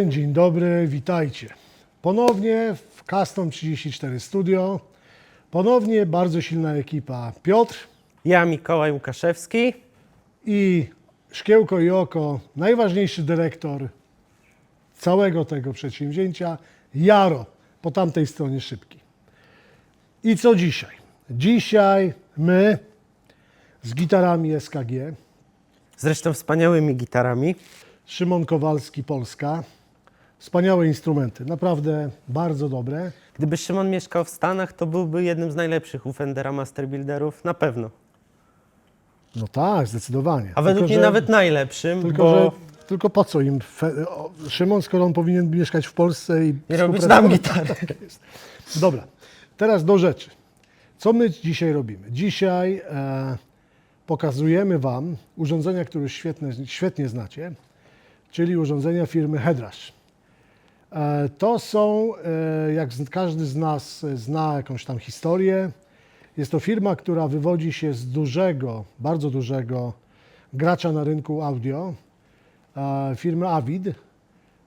dzień dobry, witajcie. Ponownie w Custom 34 Studio, ponownie bardzo silna ekipa. Piotr Ja, Mikołaj Łukaszewski. i szkiełko i oko, najważniejszy dyrektor całego tego przedsięwzięcia, Jaro, po tamtej stronie szybki. I co dzisiaj? Dzisiaj my z gitarami SKG, Zresztą wspaniałymi gitarami. Szymon Kowalski, Polska. Wspaniałe instrumenty, naprawdę bardzo dobre. Gdyby Szymon mieszkał w Stanach, to byłby jednym z najlepszych u Fendera Master Builderów, na pewno. No tak, zdecydowanie. A według mnie nawet najlepszym, bo Tylko po co im Szymon, skoro on powinien mieszkać w Polsce i nie robić nam gitary. Dobra, teraz do rzeczy. Co my dzisiaj robimy? Dzisiaj pokazujemy Wam urządzenia, które świetnie znacie, czyli urządzenia firmy Headrush. To są, jak każdy z nas zna jakąś tam historię, jest to firma, która wywodzi się z dużego, bardzo dużego gracza na rynku audio, firmy Avid.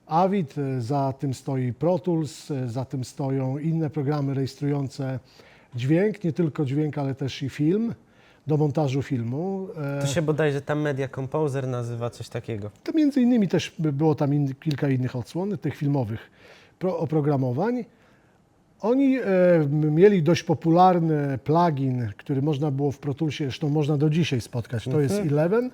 Avid, za tym stoi Pro Tools, za tym stoją inne programy rejestrujące dźwięk, nie tylko dźwięk, ale też i film, do montażu filmu. To się bodajże tam Media Composer nazywa, coś takiego. To między innymi też było tam kilka innych odsłon, tych filmowych oprogramowań. Oni mieli dość popularny plugin, który można było w Pro Toolsie, zresztą można do dzisiaj spotkać, to jest Eleven,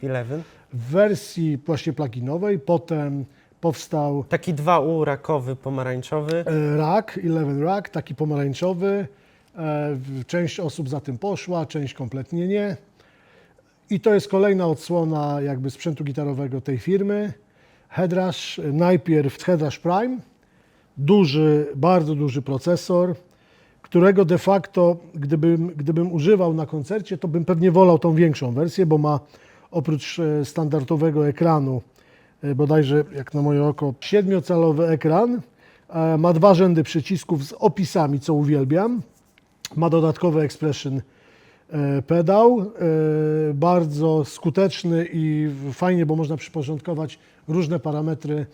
w wersji właśnie pluginowej. Potem powstał Taki 2U rakowy, pomarańczowy. Rack, Eleven Rack, taki pomarańczowy. Część osób za tym poszła, część kompletnie nie. I to jest kolejna odsłona jakby sprzętu gitarowego tej firmy. Headrush, najpierw Headrush Prime, duży, bardzo duży procesor, którego de facto, gdybym używał na koncercie, to bym pewnie wolał tą większą wersję, bo ma oprócz standardowego ekranu, bodajże jak na moje oko, 7-calowy ekran, ma 2 rzędy przycisków z opisami, co uwielbiam, ma dodatkowy expression pedał, bardzo skuteczny i fajnie, bo można przyporządkować różne parametry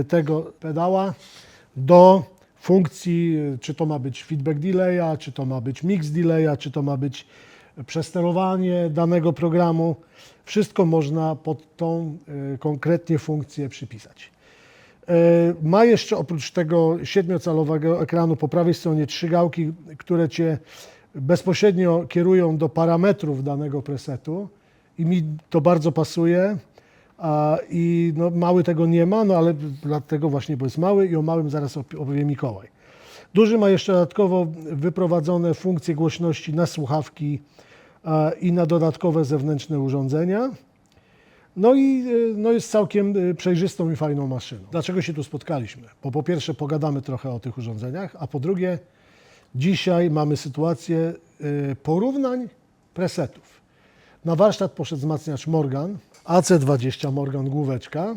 tego pedała do funkcji, czy to ma być feedback delaya, czy to ma być mix delaya, czy to ma być przesterowanie danego programu. Wszystko można pod tą konkretnie funkcję przypisać. Ma jeszcze oprócz tego 7-calowego ekranu po prawej stronie 3 gałki, które Cię bezpośrednio kierują do parametrów danego presetu i mi to bardzo pasuje. I no, mały tego nie ma, no ale dlatego właśnie, bo jest mały i o małym zaraz opowie Mikołaj. Duży ma jeszcze dodatkowo wyprowadzone funkcje głośności na słuchawki i na dodatkowe zewnętrzne urządzenia. No i jest całkiem przejrzystą i fajną maszyną. Dlaczego się tu spotkaliśmy? Bo po pierwsze pogadamy trochę o tych urządzeniach, a po drugie dzisiaj mamy sytuację porównań presetów. Na warsztat poszedł wzmacniacz Morgan, AC20 Morgan główeczka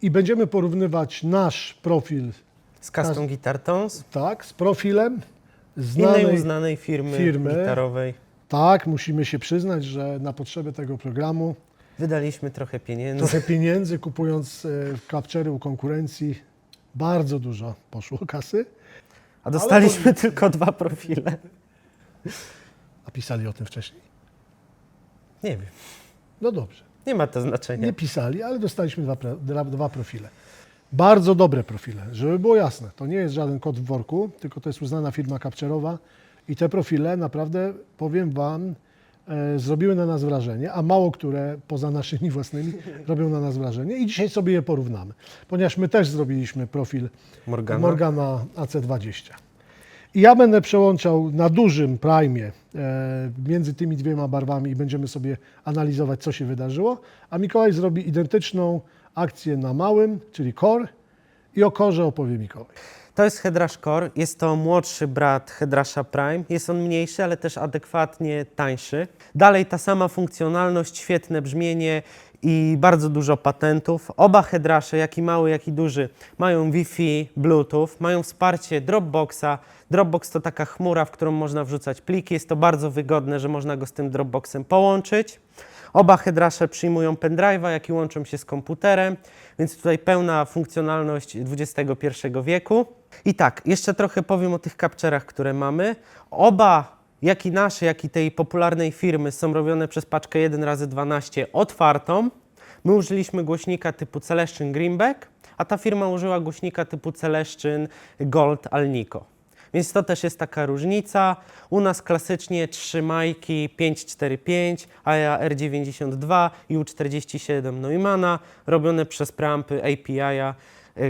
i będziemy porównywać nasz profil Z Custom Guitar Tones. tak, z profilem Innej uznanej firmy gitarowej. Tak, musimy się przyznać, że na potrzeby tego programu Wydaliśmy trochę pieniędzy. kupując capture'y u konkurencji, bardzo dużo poszło kasy. A dostaliśmy tylko 2 profile. A pisali o tym wcześniej? Nie wiem. No dobrze. Nie ma to znaczenia. Nie pisali, ale dostaliśmy 2 profile. Bardzo dobre profile, żeby było jasne. To nie jest żaden kot w worku, tylko to jest uznana firma capture'owa i te profile naprawdę, powiem Wam, zrobiły na nas wrażenie, a mało które poza naszymi własnymi robią na nas wrażenie i dzisiaj sobie je porównamy, ponieważ my też zrobiliśmy profil Morgana AC20. I ja będę przełączał na dużym Prime'ie między tymi 2 barwami i będziemy sobie analizować, co się wydarzyło, a Mikołaj zrobi identyczną akcję na małym, czyli Core, i o Core'ze opowie Mikołaj. To jest Headrush Core, jest to młodszy brat Headrusha Prime. Jest on mniejszy, ale też adekwatnie tańszy. Dalej ta sama funkcjonalność, świetne brzmienie i bardzo dużo patentów. Oba Headrushe, jak i mały, jak i duży, mają Wi-Fi, Bluetooth, mają wsparcie Dropboxa. Dropbox to taka chmura, w którą można wrzucać pliki. Jest to bardzo wygodne, że można go z tym Dropboxem połączyć. Oba headrasze przyjmują pendrive'a, jak i łączą się z komputerem, więc tutaj pełna funkcjonalność XXI wieku. I tak, jeszcze trochę powiem o tych capturach, które mamy. Oba, jak i nasze, jak i tej popularnej firmy, są robione przez paczkę 1x12 otwartą. My użyliśmy głośnika typu Celestion Greenback, a ta firma użyła głośnika typu Celestion Gold Alnico. Więc to też jest taka różnica. U nas klasycznie 3 majki 545, AEA R92 i U47 Neumana, robione przez preampy API-a.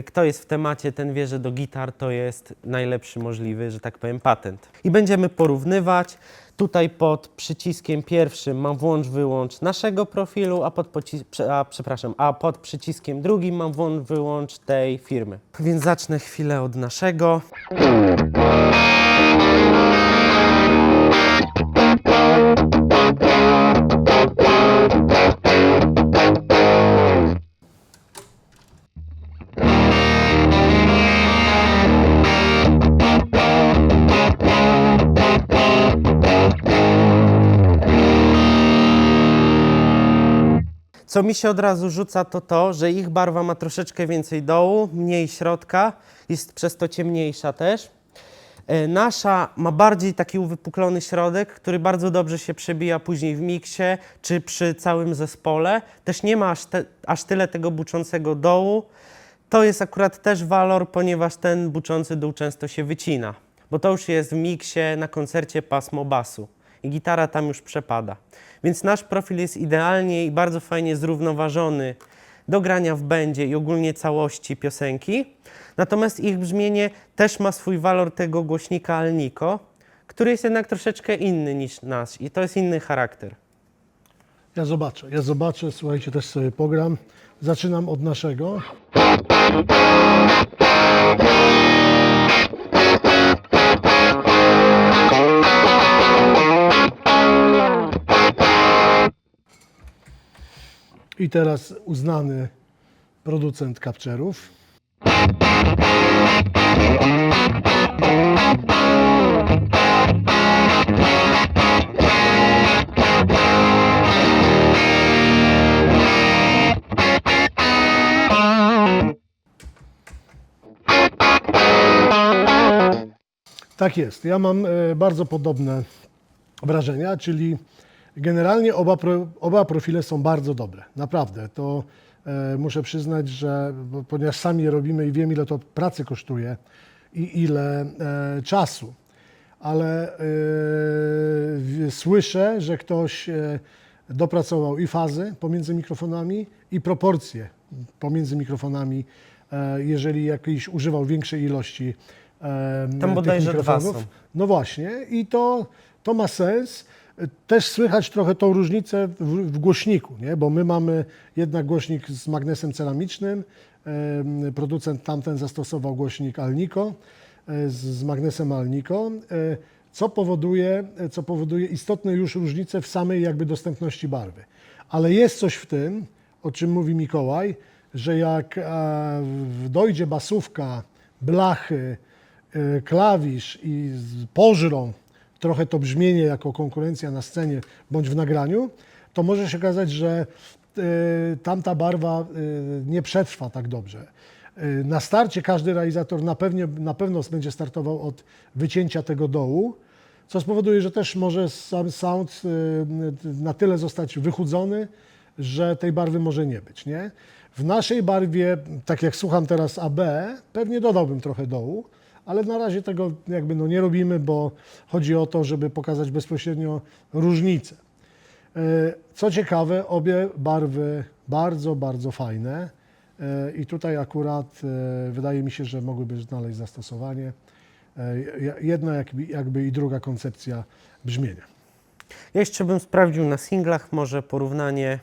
Kto jest w temacie, ten wie, że do gitar to jest najlepszy możliwy, że tak powiem, patent. I będziemy porównywać. Tutaj pod przyciskiem pierwszym mam włącz-wyłącz naszego profilu, a pod przyciskiem drugim mam włącz-wyłącz tej firmy. Więc zacznę chwilę od naszego. Co mi się od razu rzuca, to to, że ich barwa ma troszeczkę więcej dołu, mniej środka, jest przez to ciemniejsza też. Nasza ma bardziej taki uwypuklony środek, który bardzo dobrze się przebija później w miksie czy przy całym zespole. Też nie ma aż tyle tego buczącego dołu. To jest akurat też walor, ponieważ ten buczący dół często się wycina, bo to już jest w miksie na koncercie pasmo basu i gitara tam już przepada. Więc nasz profil jest idealnie i bardzo fajnie zrównoważony do grania w będzie i ogólnie całości piosenki. Natomiast ich brzmienie też ma swój walor tego głośnika Alnico, który jest jednak troszeczkę inny niż nasz i to jest inny charakter. Ja zobaczę, słuchajcie, też sobie pogram. Zaczynam od naszego. I teraz uznany producent capturów. Tak jest, ja mam bardzo podobne wrażenia, czyli generalnie oba profile są bardzo dobre, naprawdę. To muszę przyznać, że ponieważ sami je robimy i wiem, ile to pracy kosztuje i ile czasu, ale słyszę, że ktoś dopracował i fazy pomiędzy mikrofonami, i proporcje pomiędzy mikrofonami, jeżeli jakiś używał większej ilości Tam bodajże tych dwa mikrofonów. są. No właśnie, i to ma sens. Też słychać trochę tą różnicę w głośniku, nie? Bo my mamy jednak głośnik z magnesem ceramicznym, producent tamten zastosował głośnik Alnico z magnesem Alnico, co powoduje istotne już różnice w samej jakby dostępności barwy. Ale jest coś w tym, o czym mówi Mikołaj, że jak dojdzie basówka, blachy, klawisz i pożrą trochę to brzmienie jako konkurencja na scenie bądź w nagraniu, to może się okazać, że tamta barwa nie przetrwa tak dobrze. Na starcie każdy realizator na pewno będzie startował od wycięcia tego dołu, co spowoduje, że też może sam sound na tyle zostać wychudzony, że tej barwy może nie być, nie? W naszej barwie, tak jak słucham teraz AB, pewnie dodałbym trochę dołu, ale na razie tego jakby nie robimy, bo chodzi o to, żeby pokazać bezpośrednio różnicę. Co ciekawe, obie barwy bardzo, bardzo fajne i tutaj akurat wydaje mi się, że mogłyby znaleźć zastosowanie. Jedna jakby i druga koncepcja brzmienia. Ja jeszcze bym sprawdził na singlach może porównanie.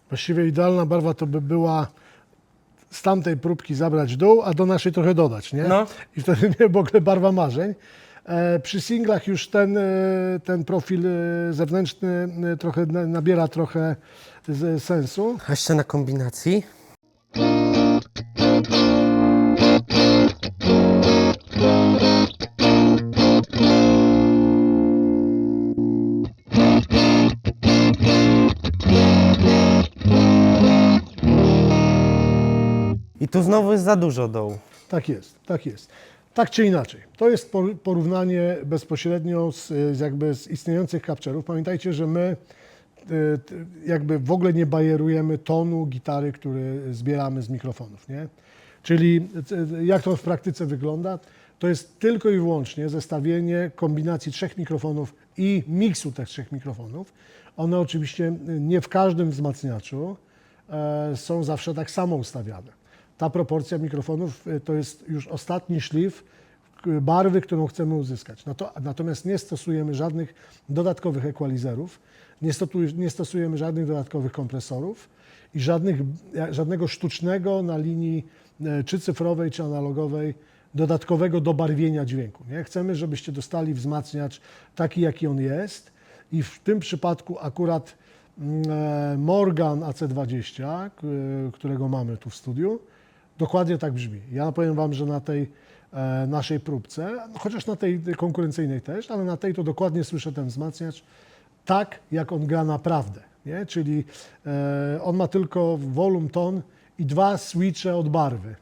Właściwie idealna barwa to by była z tamtej próbki zabrać dół, a do naszej trochę dodać, nie? No. I wtedy w ogóle barwa marzeń. Przy singlach już ten profil zewnętrzny trochę nabiera trochę sensu. A jeszcze na kombinacji. I tu znowu jest za dużo dołu. Tak jest, tak jest. Tak czy inaczej, to jest porównanie bezpośrednio z istniejących capture'ów. Pamiętajcie, że my jakby w ogóle nie bajerujemy tonu gitary, który zbieramy z mikrofonów, nie? Czyli jak to w praktyce wygląda? To jest tylko i wyłącznie zestawienie kombinacji 3 mikrofonów i miksu tych 3 mikrofonów. One oczywiście nie w każdym wzmacniaczu są zawsze tak samo ustawiane. Ta proporcja mikrofonów to jest już ostatni szlif barwy, którą chcemy uzyskać. Natomiast nie stosujemy żadnych dodatkowych equalizerów, nie stosujemy żadnych dodatkowych kompresorów i żadnego sztucznego na linii czy cyfrowej, czy analogowej dodatkowego dobarwienia dźwięku. Nie? Chcemy, żebyście dostali wzmacniacz taki, jaki on jest i w tym przypadku akurat Morgan AC20, którego mamy tu w studiu, dokładnie tak brzmi. Ja powiem Wam, że na tej naszej próbce, chociaż na tej konkurencyjnej też, ale na tej to dokładnie słyszę ten wzmacniacz tak, jak on gra naprawdę. Nie? Czyli on ma tylko volume, ton i 2 switche od barwy.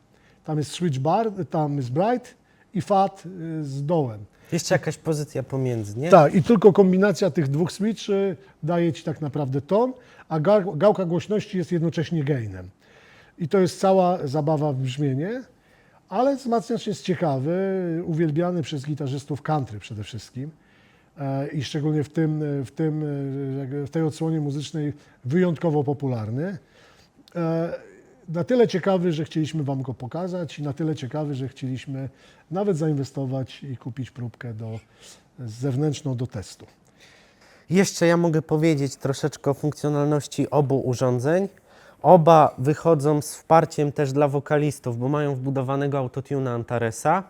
Tam jest switch bar, tam jest bright i fat z dołem. Jeszcze jakaś pozycja pomiędzy, nie? Tak, i tylko kombinacja tych 2 switchy daje Ci tak naprawdę ton, a gałka głośności jest jednocześnie gainem. I to jest cała zabawa w brzmienie, ale wzmacniacz jest ciekawy, uwielbiany przez gitarzystów country przede wszystkim i szczególnie w tej odsłonie muzycznej wyjątkowo popularny. Na tyle ciekawy, że chcieliśmy Wam go pokazać i na tyle ciekawy, że chcieliśmy nawet zainwestować i kupić próbkę zewnętrzną do testu. Jeszcze ja mogę powiedzieć troszeczkę o funkcjonalności obu urządzeń. Oba wychodzą z wsparciem też dla wokalistów, bo mają wbudowanego autotuna Antaresa.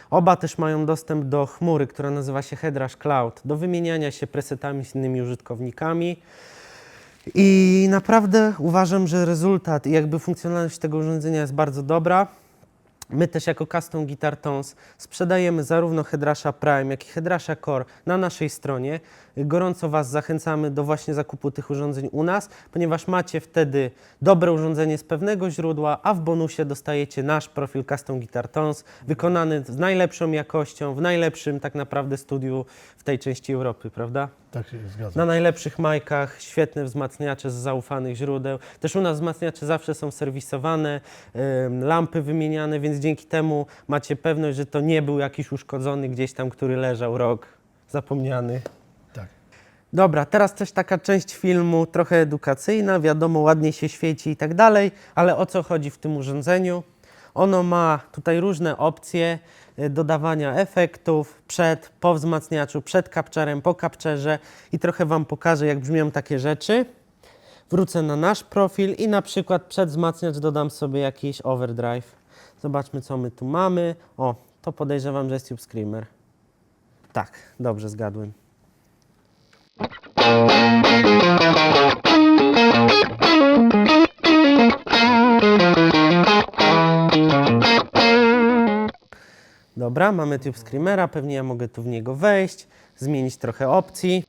Oba też mają dostęp do chmury, która nazywa się Headrush Cloud, do wymieniania się presetami z innymi użytkownikami. I naprawdę uważam, że rezultat i jakby funkcjonalność tego urządzenia jest bardzo dobra. My też jako Custom Guitar Tones sprzedajemy zarówno Headrasha Prime, jak i Headrasha Core na naszej stronie. Gorąco Was zachęcamy do właśnie zakupu tych urządzeń u nas, ponieważ macie wtedy dobre urządzenie z pewnego źródła, a w bonusie dostajecie nasz profil Custom Guitar Tones, wykonany z najlepszą jakością, w najlepszym tak naprawdę studiu w tej części Europy, prawda? Tak się zgadza. Na najlepszych majkach, świetne wzmacniacze z zaufanych źródeł. Też u nas wzmacniacze zawsze są serwisowane, lampy wymieniane, więc dzięki temu macie pewność, że to nie był jakiś uszkodzony gdzieś tam, który leżał rok, zapomniany. Tak. Dobra, teraz też taka część filmu trochę edukacyjna, wiadomo, ładnie się świeci i tak dalej, ale o co chodzi w tym urządzeniu? Ono ma tutaj różne opcje dodawania efektów po wzmacniaczu, przed capturem, po capturze i trochę Wam pokażę, jak brzmią takie rzeczy. Wrócę na nasz profil i na przykład przed wzmacniacz dodam sobie jakiś overdrive. Zobaczmy, co my tu mamy. O, to podejrzewam, że jest Tube Screamer. Tak, dobrze zgadłem. Dobra, mamy Tube Screamera, pewnie ja mogę tu w niego wejść, zmienić trochę opcji.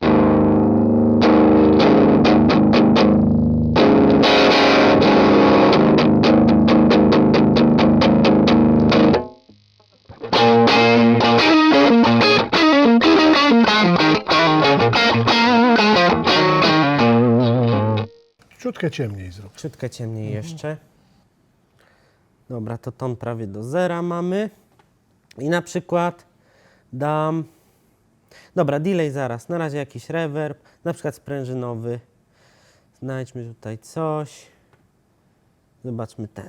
Ciutkę ciemniej zrób. Ciutkę ciemniej jeszcze. Dobra, to ton prawie do zera mamy. I na przykład dam, dobra, delay zaraz, na razie jakiś reverb, na przykład sprężynowy. Znajdźmy tutaj coś, zobaczmy ten.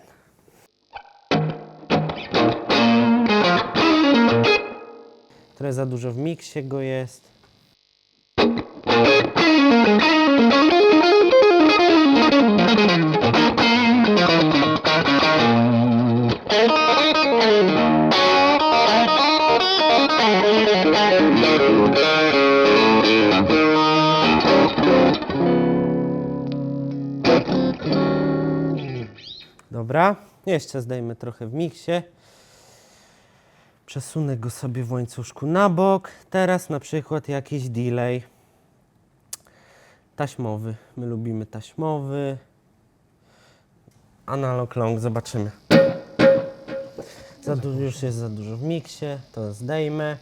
Trochę za dużo w miksie go jest. Dobra, jeszcze zdejmę trochę w miksie. Przesunę go sobie w łańcuszku na bok. Teraz na przykład jakiś delay taśmowy. My lubimy taśmowy. Analog long, zobaczymy. Już jest za dużo w miksie, to zdejmę.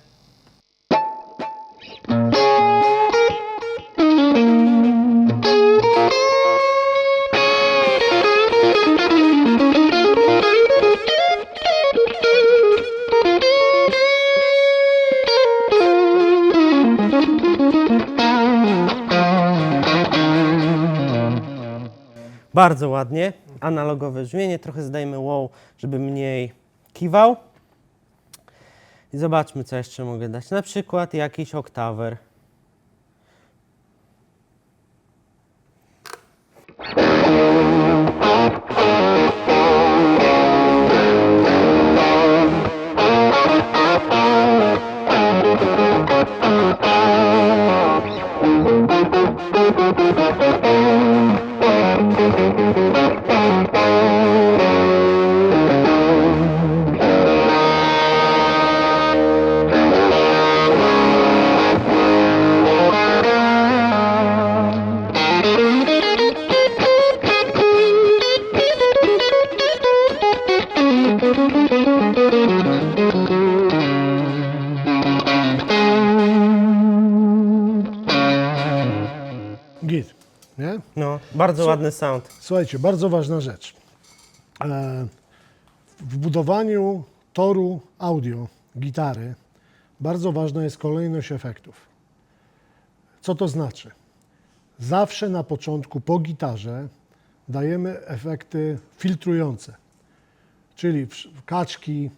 Bardzo ładnie, analogowe brzmienie, trochę zdajmy wow, żeby mniej kiwał. I zobaczmy, co jeszcze mogę dać. Na przykład jakiś oktawer. Git, nie? No, bardzo ładny sound. Słuchajcie, bardzo ważna rzecz. W budowaniu toru audio, gitary, bardzo ważna jest kolejność efektów. Co to znaczy? Zawsze na początku po gitarze dajemy efekty filtrujące, czyli kaczki,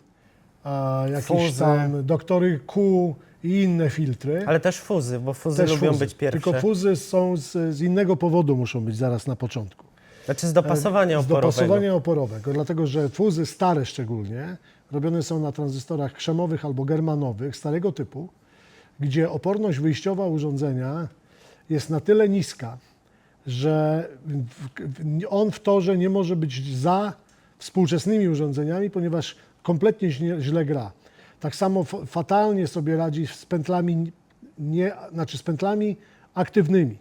jakieś Fuzy. tam doktory Q i inne filtry. Ale też fuzy, bo fuzy Też lubią fuzy. być pierwsze. Tylko fuzy są z innego powodu, muszą być zaraz na początku. Znaczy z dopasowania Z oporowego. dopasowania oporowego, dlatego że fuzy stare szczególnie robione są na tranzystorach krzemowych albo germanowych, starego typu, gdzie oporność wyjściowa urządzenia jest na tyle niska, że on w torze nie może być za współczesnymi urządzeniami, ponieważ kompletnie źle gra. Tak samo fatalnie sobie radzi z pętlami, z pętlami aktywnymi.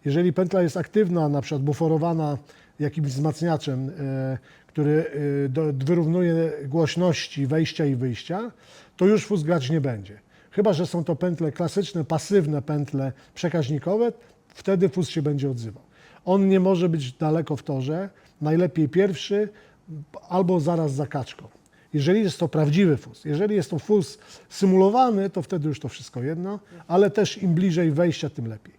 Jeżeli pętla jest aktywna, na przykład buforowana jakimś wzmacniaczem, który wyrównuje głośności wejścia i wyjścia, to już fuz grać nie będzie. Chyba że są to pętle klasyczne, pasywne pętle przekaźnikowe, wtedy fuz się będzie odzywał. On nie może być daleko w torze, najlepiej pierwszy albo zaraz za kaczką. Jeżeli jest to prawdziwy fuz, jeżeli jest to fuz symulowany, to wtedy już to wszystko jedno, ale też im bliżej wejścia, tym lepiej.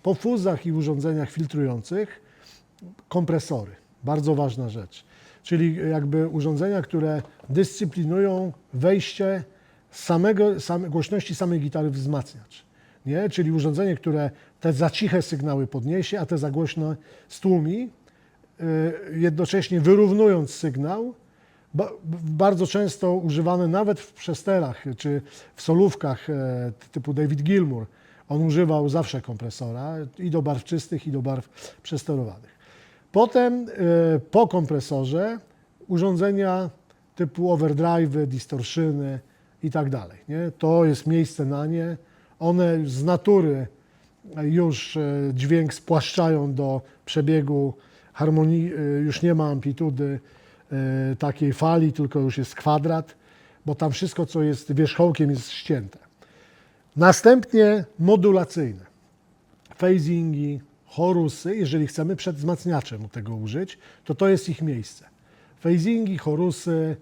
Po fuzach i urządzeniach filtrujących kompresory, bardzo ważna rzecz, czyli jakby urządzenia, które dyscyplinują wejście głośności samej gitary wzmacniacz. Nie? Czyli urządzenie, które te za ciche sygnały podniesie, a te za głośne stłumi, jednocześnie wyrównując sygnał, bardzo często używane nawet w przesterach czy w solówkach typu David Gilmour. On używał zawsze kompresora i do barw czystych, i do barw przesterowanych. Potem po kompresorze urządzenia typu overdrive'y, distortiony i tak dalej. Nie? To jest miejsce na nie. One z natury już dźwięk spłaszczają do przebiegu harmonii, już nie ma amplitudy takiej fali, tylko już jest kwadrat, bo tam wszystko, co jest wierzchołkiem, jest ścięte. Następnie modulacyjne, phasingi, chorusy, jeżeli chcemy przed wzmacniaczem tego użyć, to jest ich miejsce. Phasingi, chorusy,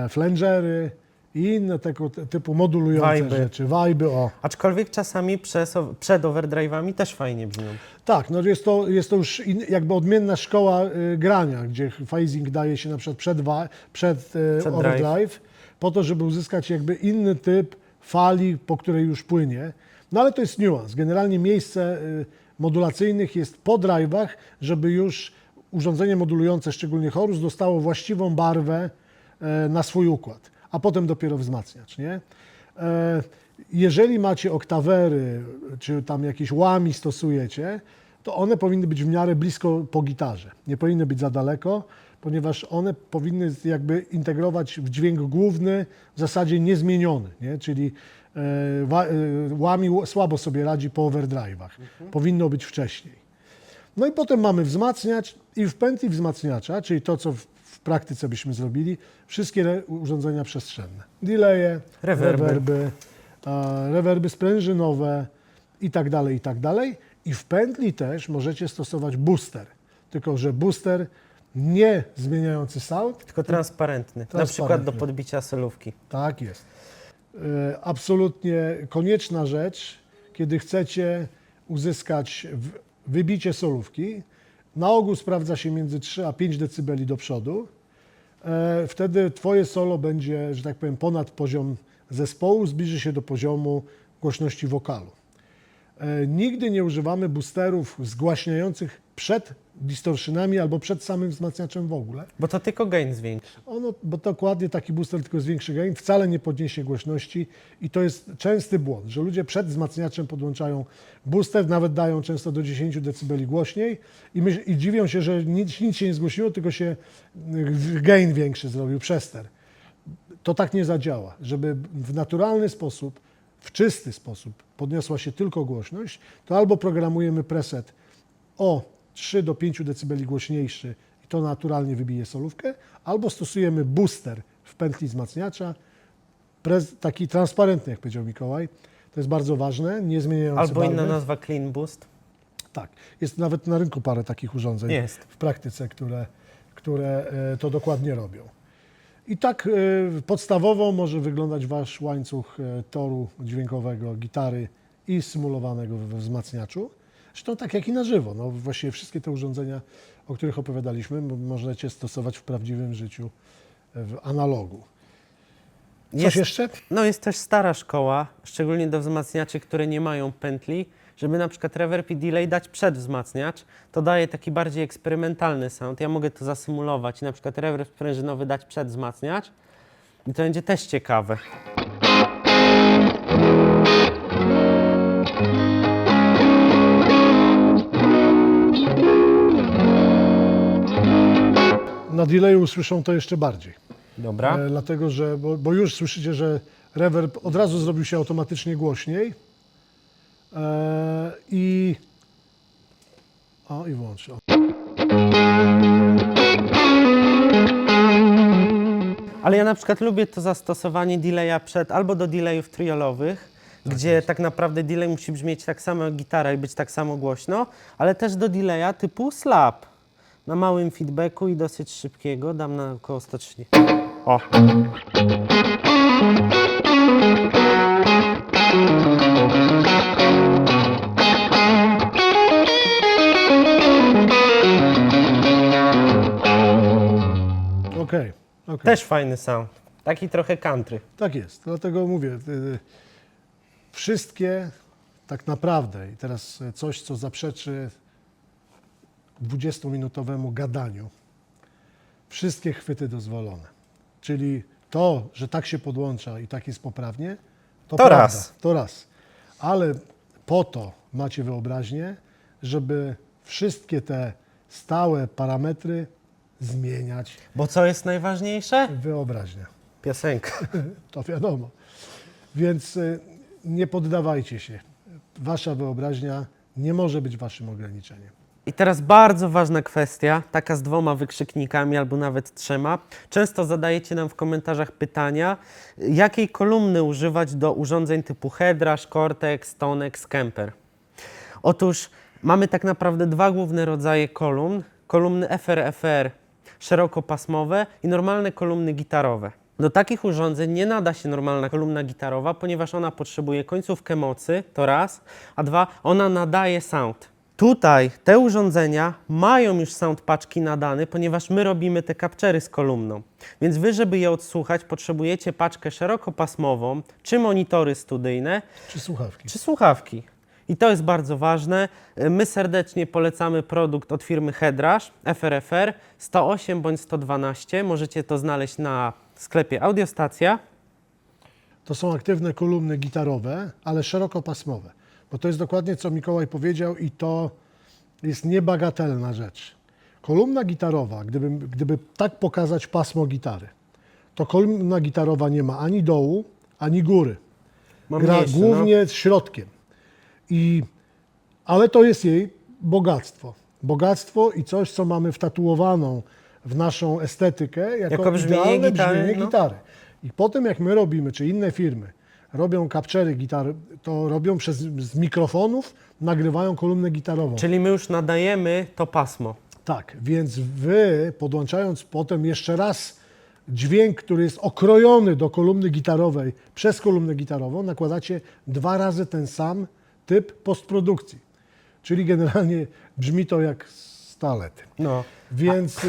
flangery i inne tego typu modulujące Vibe'y. rzeczy. Vibe'y, o. Aczkolwiek czasami przed overdrive'ami też fajnie brzmią. Tak, no jest to już jakby odmienna szkoła grania, gdzie phasing daje się na przykład przed overdrive, po to, żeby uzyskać jakby inny typ fali, po której już płynie. No ale to jest niuans. Generalnie miejsce modulacyjnych jest po drive'ach, żeby już urządzenie modulujące, szczególnie chorus, dostało właściwą barwę na swój układ, a potem dopiero wzmacniacz, nie? Jeżeli macie oktawery, czy tam jakieś łami stosujecie, to one powinny być w miarę blisko po gitarze. Nie powinny być za daleko, ponieważ one powinny jakby integrować w dźwięk główny, w zasadzie niezmieniony, nie? Czyli łami słabo sobie radzi po overdrive'ach. Powinno być wcześniej. No i potem mamy wzmacniacz i w pętli wzmacniacza, czyli to, co w praktyce byśmy zrobili, wszystkie urządzenia przestrzenne. Delaye, rewerby sprężynowe i tak dalej, i tak dalej. I w pętli też możecie stosować booster, tylko że booster nie zmieniający sound. Tylko transparentny, na przykład do podbicia solówki. Tak jest. Absolutnie konieczna rzecz, kiedy chcecie uzyskać wybicie solówki. Na ogół sprawdza się między 3 a 5 dB do przodu. Wtedy twoje solo będzie, że tak powiem, ponad poziom zespołu, zbliży się do poziomu głośności wokalu. Nigdy nie używamy boosterów zgłaśniających przed distortionami albo przed samym wzmacniaczem w ogóle. Bo to tylko gain zwiększy. Bo dokładnie taki booster tylko zwiększy gain, wcale nie podniesie głośności i to jest częsty błąd, że ludzie przed wzmacniaczem podłączają booster, nawet dają często do 10 dB głośniej i dziwią się, że nic się nie zgłosiło, tylko się gain większy zrobił, przester. To tak nie zadziała. Żeby w naturalny sposób, w czysty sposób podniosła się tylko głośność, to albo programujemy preset o 3 do 5 dB głośniejszy i to naturalnie wybije solówkę, albo stosujemy booster w pętli wzmacniacza, taki transparentny, jak powiedział Mikołaj. To jest bardzo ważne, nie zmieniający Albo barwy. inna nazwa Clean Boost. Tak, jest nawet na rynku parę takich urządzeń w praktyce, które to dokładnie robią. I tak podstawowo może wyglądać wasz łańcuch toru dźwiękowego, gitary i symulowanego we wzmacniaczu. Zresztą tak jak i na żywo. No, właściwie wszystkie te urządzenia, o których opowiadaliśmy, możecie stosować w prawdziwym życiu, w analogu. Coś jeszcze? No jest też stara szkoła, szczególnie do wzmacniaczy, które nie mają pętli, żeby na przykład reverb i delay dać przed wzmacniacz, to daje taki bardziej eksperymentalny sound. Ja mogę to zasymulować i na przykład reverb sprężynowy dać przed wzmacniacz i to będzie też ciekawe. Na delayu usłyszą to jeszcze bardziej. Dobra. Dlatego, że, bo już słyszycie, że reverb od razu zrobił się automatycznie głośniej. I włącz. Ale ja na przykład lubię to zastosowanie delaya albo do delayów triolowych, gdzie tak naprawdę delay musi brzmieć tak samo jak gitara i być tak samo głośno, ale też do delaya typu slap. Na małym feedbacku i dosyć szybkiego, dam na około 130. O! Okej. Też fajny sound. Taki trochę country. Tak jest. Dlatego mówię, wszystkie tak naprawdę, i teraz coś, co zaprzeczy 20-minutowemu gadaniu, wszystkie chwyty dozwolone. Czyli to, że tak się podłącza i tak jest poprawnie, to prawda, raz. To raz. Ale po to macie wyobraźnię, żeby wszystkie te stałe parametry zmieniać. Bo co jest najważniejsze? Wyobraźnia. Piosenka. To wiadomo. Więc nie poddawajcie się. Wasza wyobraźnia nie może być waszym ograniczeniem. I teraz bardzo ważna kwestia, taka z 2 wykrzyknikami albo nawet 3. Często zadajecie nam w komentarzach pytania, jakiej kolumny używać do urządzeń typu Headrush, Cortex, Tonex, Kemper. Otóż mamy tak naprawdę 2 główne rodzaje kolumn. Kolumny FR-FR szerokopasmowe i normalne kolumny gitarowe. Do takich urządzeń nie nada się normalna kolumna gitarowa, ponieważ ona potrzebuje końcówkę mocy, to raz, a dwa, ona nadaje sound. Tutaj te urządzenia mają już sound paczki nadany, ponieważ my robimy te capture'y z kolumną. Więc wy, żeby je odsłuchać, potrzebujecie paczkę szerokopasmową, czy monitory studyjne, Czy słuchawki? czy słuchawki. I to jest bardzo ważne. My serdecznie polecamy produkt od firmy Hedrash, FRFR 108 bądź 112. Możecie to znaleźć na sklepie Audiostacja. To są aktywne kolumny gitarowe, ale szerokopasmowe. Bo to jest dokładnie, co Mikołaj powiedział i to jest niebagatelna rzecz. Kolumna gitarowa, gdyby tak pokazać pasmo gitary, to kolumna gitarowa nie ma ani dołu, ani góry. Mam Gra mniejsze, głównie środkiem. Ale to jest jej bogactwo. Bogactwo i coś, co mamy wtatuowaną w naszą estetykę jako brzmienie idealne gitary, brzmienie no. gitary. I potem jak my robimy, czy inne firmy robią capture'y gitary, to robią z mikrofonów, nagrywają kolumnę gitarową. Czyli my już nadajemy to pasmo. Tak, więc wy podłączając potem jeszcze raz dźwięk, który jest okrojony do kolumny gitarowej przez kolumnę gitarową, nakładacie 2 razy ten sam typ postprodukcji. Czyli generalnie brzmi to jak z toalety. No. Więc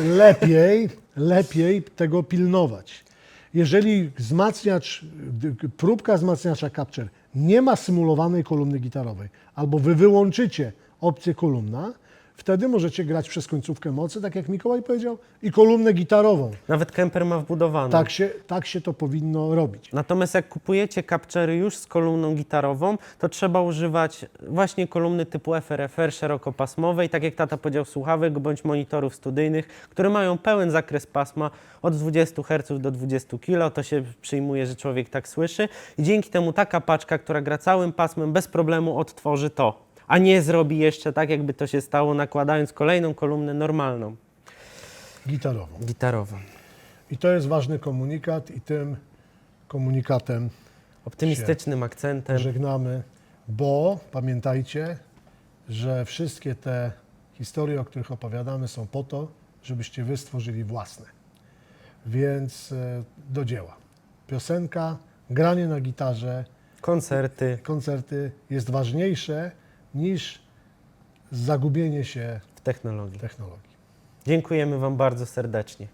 lepiej tego pilnować. Jeżeli próbka wzmacniacza Capture nie ma symulowanej kolumny gitarowej, albo wy wyłączycie opcję kolumna, wtedy możecie grać przez końcówkę mocy, tak jak Mikołaj powiedział, i kolumnę gitarową. Nawet Kemper ma wbudowaną. Tak się to powinno robić. Natomiast jak kupujecie capture'y już z kolumną gitarową, to trzeba używać właśnie kolumny typu FRFR szerokopasmowej, tak jak tata powiedział, słuchawek bądź monitorów studyjnych, które mają pełen zakres pasma od 20 Hz do 20 kg. To się przyjmuje, że człowiek tak słyszy i dzięki temu taka paczka, która gra całym pasmem, bez problemu odtworzy to, a nie zrobi jeszcze tak, jakby to się stało, nakładając kolejną kolumnę normalną. Gitarową. I to jest ważny komunikat i tym komunikatem Optymistycznym akcentem. żegnamy, bo pamiętajcie, że wszystkie te historie, o których opowiadamy, są po to, żebyście wy stworzyli własne. Więc do dzieła. Piosenka, granie na gitarze, koncerty jest ważniejsze niż zagubienie się w technologii. w technologii. Dziękujemy Wam bardzo serdecznie.